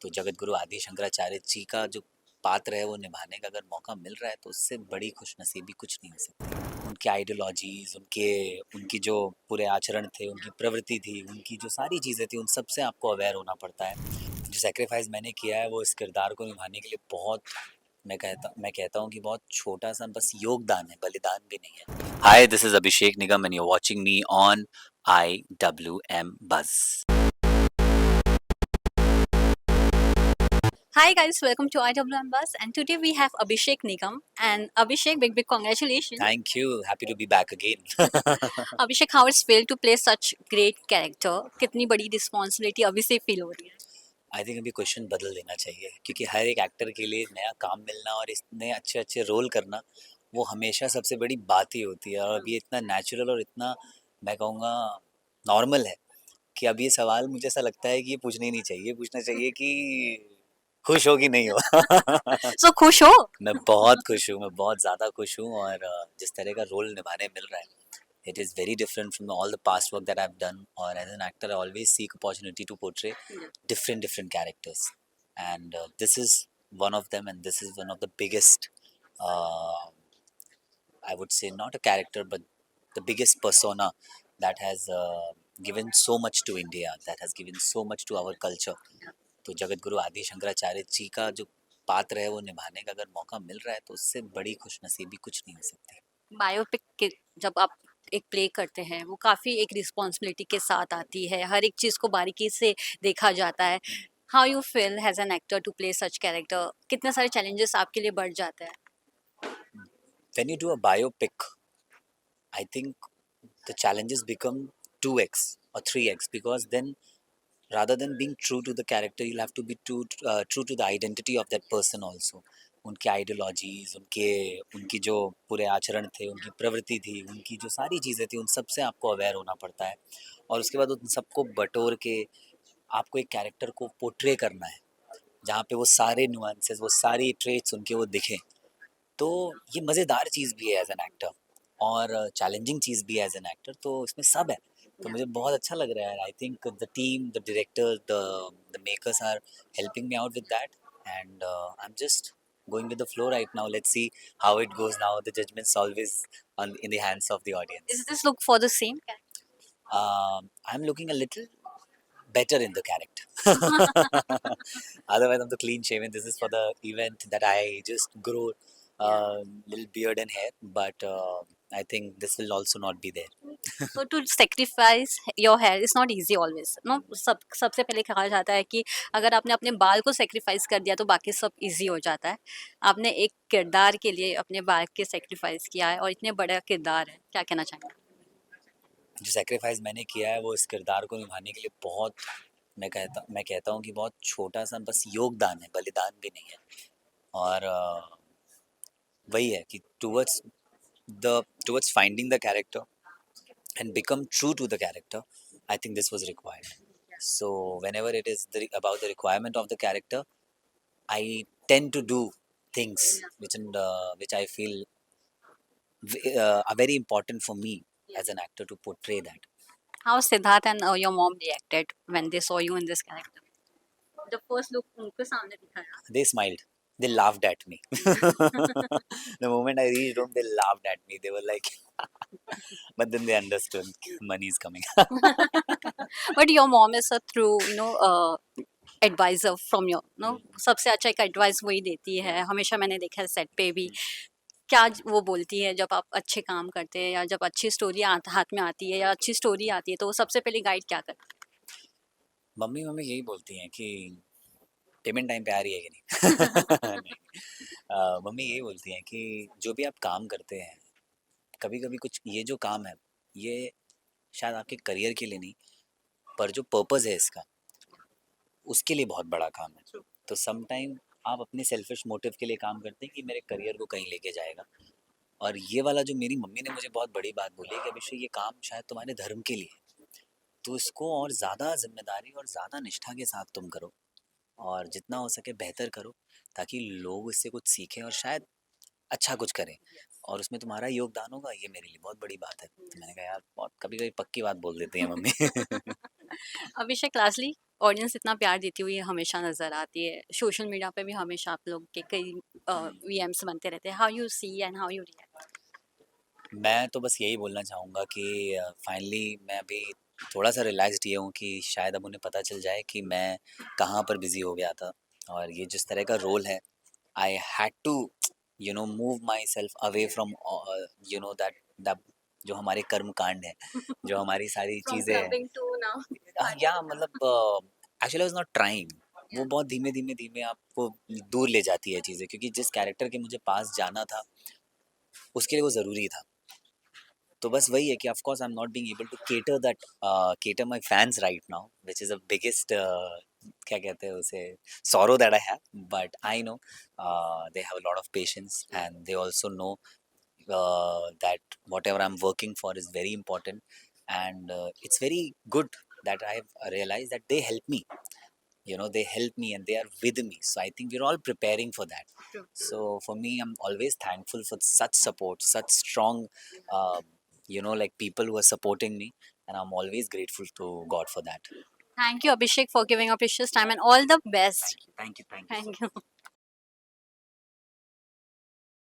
तो जगत गुरु आदि शंकराचार्य जी का जो पात्र है वो निभाने का अगर मौका मिल रहा है तो उससे बड़ी खुशनसीबी कुछ नहीं हो सकती। उनके आइडियोलॉजीज, उनकी जो पूरे आचरण थे, उनकी प्रवृत्ति थी, उनकी जो सारी चीज़ें थी, उन सब से आपको अवेयर होना पड़ता है। जो सैक्रिफाइस मैंने किया है वो इस किरदार को निभाने के लिए बहुत, मैं कहता हूँ कि बहुत छोटा सा बस योगदान है, बलिदान भी नहीं है। Hi, this is Abhishek Nigam and you are watching me on IWM Buzz. Hi guys, welcome to IWM Bus, and today we have Abhishek Nigam. And Abhishek, big congratulations. Thank you. Happy to be back again. Abhishek, how it's feel to play such great character? कितनी बड़ी responsibility अभी से feel हो रही है? I think अभी question बदल देना चाहिए, क्योंकि हर एक एक्टर के लिए नया काम मिलना और इतने अच्छे अच्छे रोल करना वो हमेशा सबसे बड़ी बात ही होती है। और अभी इतना नेचुरल और इतना, मैं कहूँगा, नॉर्मल है कि अब ये सवाल मुझे ऐसा लगता है कि ये पूछना ही नहीं चाहिए। पूछना चाहिए कि खुश हो कि नहीं हो। So खुश हो? मैं बहुत खुश हूँ, मैं बहुत ज़्यादा खुश हूँ। और जिस तरह का रोल निभाने मिल रहा है, it is very different from all the past work that I've done. Or as an actor, I always seek opportunity to portray different characters, and this is one of them. And this is one of the biggest, uh, I would say, not a character, but the biggest persona that has given so much to India, that has given so much to our culture. तो जगत गुरु आदि शंकराचार्य जी का जो पात्र है वो निभाने का अगर मौका मिल रहा है तो उससे बड़ी खुशनसीबी कुछ नहीं हो सकती। बायोपिक के जब आप एक प्ले करते हैं वो काफ़ी एक रिस्पॉन्सिबिलिटी के साथ आती है, हर एक चीज़ को बारीकी से देखा जाता है। How you feel has an actor to play such character? कितने सारे चैलेंजेस आपके लिए बढ़ जाते हैं? When you do a biopic, I think the challenges become 2x or 3x, because then rather than being true to the character, you'll have to be true to the identity of that person also. उनके ideologies, उनकी जो पूरे आचरण थे, उनकी प्रवृत्ति थी, उनकी जो सारी चीज़ें थी, उन सब से आपको अवेयर होना पड़ता है। और उसके बाद उन सबको बटोर के आपको एक कैरेक्टर को पोर्ट्रे करना है, जहाँ पे वो सारे नुआंसेस, वो सारी ट्रेट्स उनके वो दिखें। तो ये मज़ेदार चीज़ भी है एज एन एक्टर, और चैलेंजिंग चीज़ भी है एज एन एक्टर, तो इसमें सब है। तो मुझे बहुत अच्छा लग रहा है। I think the team, the director, the makers are helping me out with that, and I am just going with the flow right now. Let's see how it goes now. The judgment's always in the hands of the audience. Is this look for the same character? I'm looking a little better in the character. Otherwise, I'm the clean shaven. This is for the event that I just grow little beard and hair, but I think this will also not be there. So to sacrifice your hair is not easy always. No, सबसे पहले कहा जाता है कि अगर आपने अपने बाल को सेक्रीफाइस कर दिया तो बाकी सब इजी हो जाता है। आपने एक किरदार के लिए अपने बाल के सेक्रीफाइस किया है और इतने बड़ा किरदार है, क्या कहना चाहेंगे? जो सेक्रीफाइस मैंने किया है वो इस किरदार को निभाने के लिए बहुत, मैं कहता हूँ कि बहुत छोटा सा बस योगदान है, बलिदान भी नहीं है। और वही है कि towards finding the character and become true to the character, I think this was required. So whenever it is about the requirement of the character, I tend to do things which I feel are very important for me as an actor to portray that. How Siddharth and your mom reacted when they saw you in this character? The first look उनके सामने दिखाया। They smiled, they laughed at me. The moment I reached home, they laughed at me. They were like, but then they understood money is coming. But your mom is a true, advisor from your no, सबसे अच्छा एक advice वही देती है। हमेशा मैंने देखा है सेट पे भी क्या वो बोलती है जब आप अच्छे काम करते हैं या जब अच्छी स्टोरी हाथ में आती है या अच्छी स्टोरी आती है तो वो सबसे पहले गाइड क्या करती है? मम्मी मम्मी यही बोलती हैं कि पेमेंट टाइम पे आ रही है कि नहीं। नहीं। मम्मी यही बोलती हैं कि जो भी आप काम करते हैं, कभी कभी कुछ ये जो काम है, ये शायद आपके करियर के लिए नहीं, पर जो पर्पस है इसका, उसके लिए बहुत बड़ा काम है। तो सम टाइम आप अपने सेल्फिश मोटिव के लिए काम करते हैं कि मेरे करियर को कहीं लेके जाएगा। और ये वाला जो मेरी मम्मी ने मुझे बहुत बड़ी बात बोली है कि अभिषेक, ये काम शायद तुम्हारे धर्म के लिए है, तो इसको और ज़्यादा जिम्मेदारी और ज़्यादा निष्ठा के साथ तुम करो, और जितना हो सके बेहतर करो, ताकि लोग इससे कुछ सीखें और शायद अच्छा कुछ करें, और उसमें तुम्हारा योगदान होगा। ये मेरे लिए बहुत बड़ी बात है। तो मैंने कहा यार, बहुत कभी कभी पक्की बात बोल देती है मम्मी। अभिषेक, लास्टली ऑडियंस इतना प्यार देती हुई हमेशा नज़र आती है। सोशल मीडिया पे भी हमेशा आप लोग के कई वीएम्स बनते रहते हैं। How you see and how you react? मैं तो बस यही बोलना चाहूँगा कि फाइनली मैं अभी थोड़ा-सा रियलाइज़्ड ये हूँ कि शायद अब उन्हें पता चल जाए कि मैं कहाँ पर बिज़ी हो गया था और ये जिस तरह का रोल है, I had to move myself away from that that जो हमारे कर्म कांड हैं, जो हमारी सारी फ्रॉम चीज़ें हैं। क्लबिंग टू नाउ या मतलब actually I was not trying. वो बहुत धीमे-धीमे आपको दूर ले जाती है चीज़ें क्योंकि जिस कैरेक्टर के मुझे पास जाना था, उसके लिए वो ज़रूरी था। तो बस वही है कि of course I am not being able to cater my fans right now which is the biggest क्या कहते हैं उसे sorrow that I have, but I know they have a lot of patience and they also know that whatever I'm working for is very important, and it's very good that I've realized that they help me. They help me and they are with me, so I think we're all preparing for that. So for me, I'm always thankful for such support, such strong uh, like people who are supporting me, and I'm always grateful to God for that. Thank you Abhishek for giving a precious time and all the best. Thank you, thank you, thank you so thank much. You.